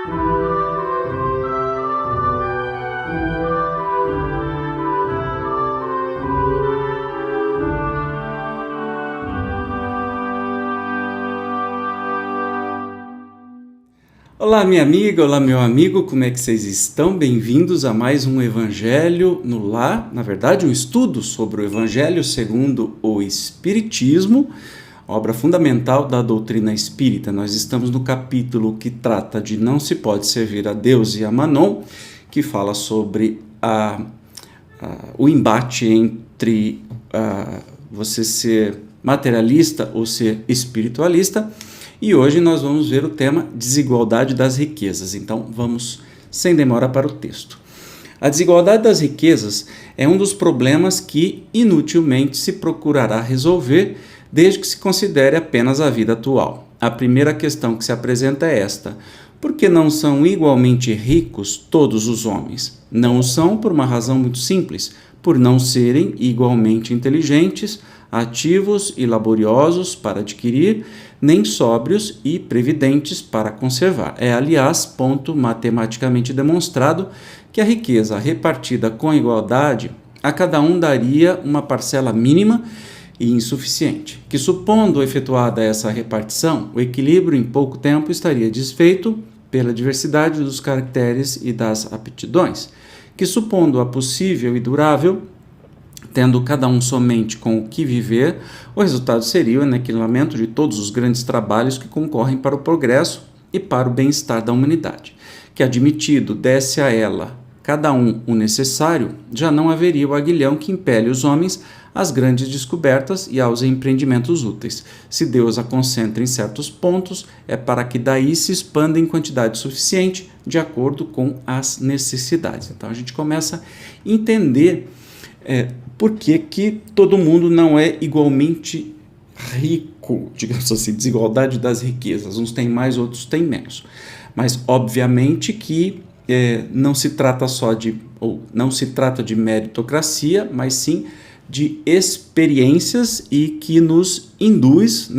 Olá, minha amiga, olá, meu amigo, como é que vocês estão? Bem-vindos a mais um Evangelho no Lar, na verdade, um estudo sobre o Evangelho segundo o Espiritismo, obra fundamental da doutrina espírita. Nós estamos no capítulo que trata de Não se pode servir a Deus e a Manon, que fala sobre o embate entre você ser materialista ou ser espiritualista. E hoje nós vamos ver o tema desigualdade das riquezas. Então vamos sem demora para o texto. A desigualdade das riquezas é um dos problemas que inutilmente se procurará resolver desde que se considere apenas a vida atual. A primeira questão que se apresenta é esta: por que não são igualmente ricos todos os homens? Não o são por uma razão muito simples: por não serem igualmente inteligentes, ativos e laboriosos para adquirir, nem sóbrios e previdentes para conservar. É, aliás, ponto matematicamente demonstrado que a riqueza repartida com igualdade a cada um daria uma parcela mínima e insuficiente, que, supondo efetuada essa repartição, o equilíbrio em pouco tempo estaria desfeito pela diversidade dos caracteres e das aptidões, que, supondo-a possível e durável, tendo cada um somente com o que viver, o resultado seria o aniquilamento de todos os grandes trabalhos que concorrem para o progresso e para o bem-estar da humanidade. Que, admitido desse a ela cada um o necessário, já não haveria o aguilhão que impele os homens às grandes descobertas e aos empreendimentos úteis. Se Deus a concentra em certos pontos, é para que daí se expanda em quantidade suficiente, de acordo com as necessidades. Então a gente começa a entender por que todo mundo não é igualmente rico, digamos assim, desigualdade das riquezas. Uns têm mais, outros têm menos. Mas, obviamente, que não se trata não se trata de meritocracia, mas sim de experiências e que nos induz,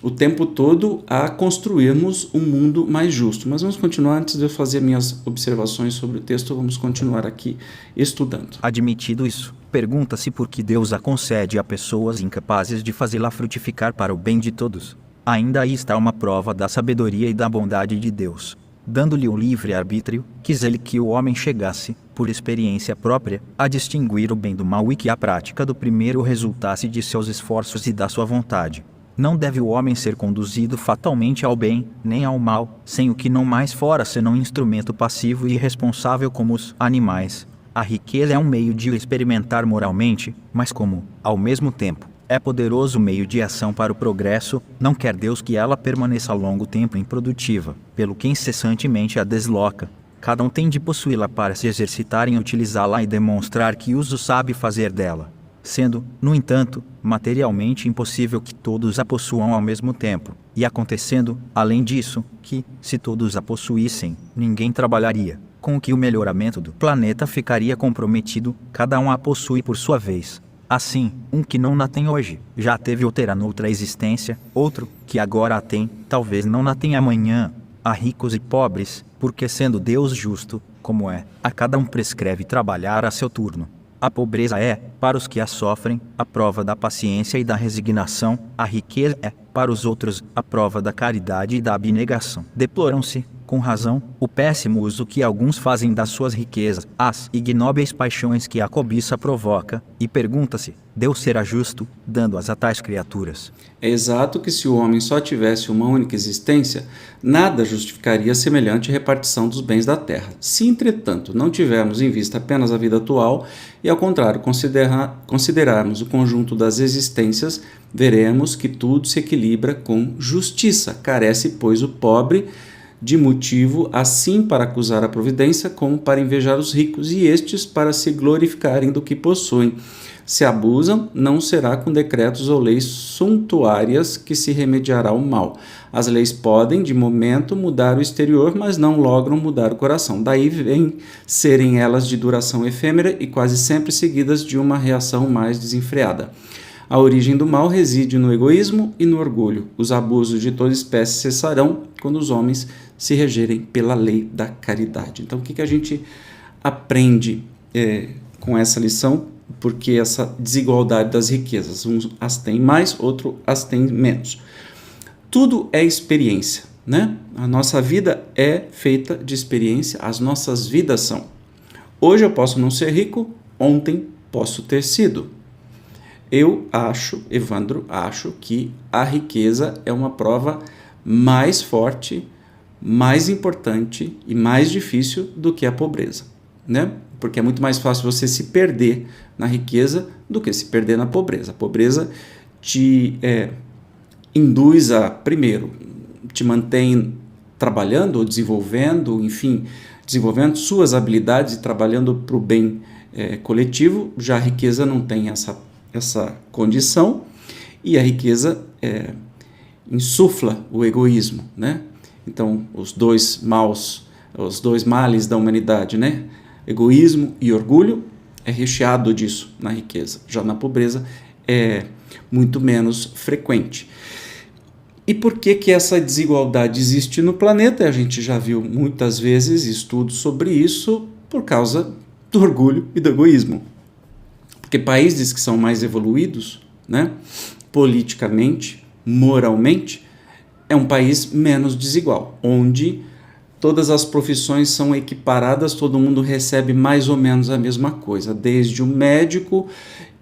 o tempo todo a construirmos um mundo mais justo. Mas vamos continuar, antes de eu fazer minhas observações sobre o texto, vamos continuar aqui estudando. Admitido isso, pergunta-se por que Deus a concede a pessoas incapazes de fazê-la frutificar para o bem de todos. Ainda aí está uma prova da sabedoria e da bondade de Deus. Dando-lhe o livre-arbítrio, quis ele que o homem chegasse, por experiência própria, a distinguir o bem do mal e que a prática do primeiro resultasse de seus esforços e da sua vontade. Não deve o homem ser conduzido fatalmente ao bem, nem ao mal, sem o que não mais fora senão instrumento passivo e irresponsável como os animais. A riqueza é um meio de experimentar moralmente, mas como, ao mesmo tempo, é poderoso meio de ação para o progresso, não quer Deus que ela permaneça longo tempo improdutiva, pelo que incessantemente a desloca. Cada um tem de possuí-la para se exercitar em utilizá-la e demonstrar que uso sabe fazer dela, sendo, no entanto, materialmente impossível que todos a possuam ao mesmo tempo, e acontecendo, além disso, que, se todos a possuíssem, ninguém trabalharia, com que o melhoramento do planeta ficaria comprometido, cada um a possui por sua vez. Assim, um que não a tem hoje, já teve ou terá noutra existência, outro, que agora a tem, talvez não a tenha amanhã. Há ricos e pobres, porque sendo Deus justo, como é, a cada um prescreve trabalhar a seu turno. A pobreza é, para os que a sofrem, a prova da paciência e da resignação, a riqueza é, para os outros, a prova da caridade e da abnegação. Deploram-se, com razão, o péssimo uso que alguns fazem das suas riquezas, as ignóbeis paixões que a cobiça provoca, e pergunta-se: Deus será justo, dando-as a tais criaturas? É exato que se o homem só tivesse uma única existência, nada justificaria semelhante repartição dos bens da terra. Se, entretanto, não tivermos em vista apenas a vida atual e, ao contrário, considerarmos o conjunto das existências, veremos que tudo se equilibra com justiça. Carece, pois, o pobre de motivo assim para acusar a providência como para invejar os ricos, e estes para se glorificarem do que possuem. Se abusam, não será com decretos ou leis suntuárias que se remediará o mal. As leis podem, de momento, mudar o exterior, mas não logram mudar o coração. Daí vem serem elas de duração efêmera e quase sempre seguidas de uma reação mais desenfreada. A origem do mal reside no egoísmo e no orgulho. Os abusos de toda espécie cessarão quando os homens se regerem pela lei da caridade. Então, o que a gente aprende com essa lição? Porque essa desigualdade das riquezas, uns as têm mais, outros as têm menos. Tudo é experiência, né? A nossa vida é feita de experiência, as nossas vidas são. Hoje eu posso não ser rico, ontem posso ter sido. Eu acho, Evandro, que a riqueza é uma prova mais forte, mais importante e mais difícil do que a pobreza, né? Porque é muito mais fácil você se perder na riqueza do que se perder na pobreza. A pobreza te induz a, primeiro, te mantém trabalhando ou desenvolvendo, enfim, desenvolvendo suas habilidades e trabalhando para o bem coletivo. Já a riqueza não tem essa condição, e a riqueza insufla o egoísmo, né? Então, os dois males da humanidade, né? Egoísmo e orgulho, é recheado disso na riqueza. Já na pobreza é muito menos frequente. E por que essa desigualdade existe no planeta? A gente já viu muitas vezes estudos sobre isso por causa do orgulho e do egoísmo. Porque países que são mais evoluídos, né, politicamente, moralmente, é um país menos desigual, onde todas as profissões são equiparadas, todo mundo recebe mais ou menos a mesma coisa, desde o médico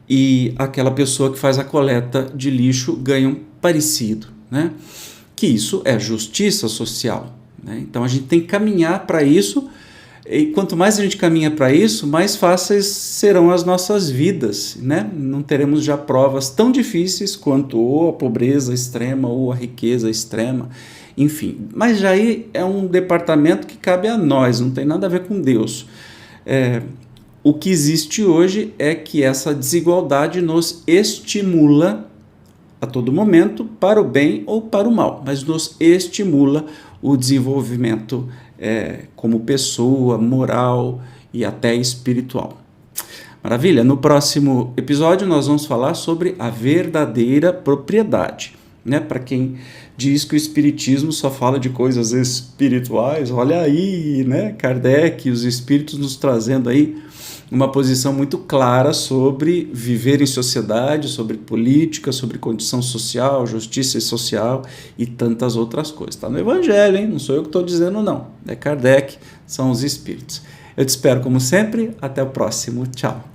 e aquela pessoa que faz a coleta de lixo ganham parecido, né? Que isso é justiça social, né? Então a gente tem que caminhar para isso, e quanto mais a gente caminha para isso, mais fáceis serão as nossas vidas, né? Não teremos já provas tão difíceis quanto ou a pobreza extrema ou a riqueza extrema, enfim. Mas já aí é um departamento que cabe a nós, não tem nada a ver com Deus. O que existe hoje é que essa desigualdade nos estimula a todo momento para o bem ou para o mal, mas nos estimula o desenvolvimento como pessoa, moral e até espiritual. Maravilha! No próximo episódio nós vamos falar sobre a verdadeira propriedade, né? Para quem diz que o espiritismo só fala de coisas espirituais, olha aí, né? Kardec e os espíritos nos trazendo aí uma posição muito clara sobre viver em sociedade, sobre política, sobre condição social, justiça social e tantas outras coisas. Está no Evangelho, hein? Não sou eu que estou dizendo, não. É Kardec, são os espíritos. Eu te espero como sempre. Até o próximo. Tchau.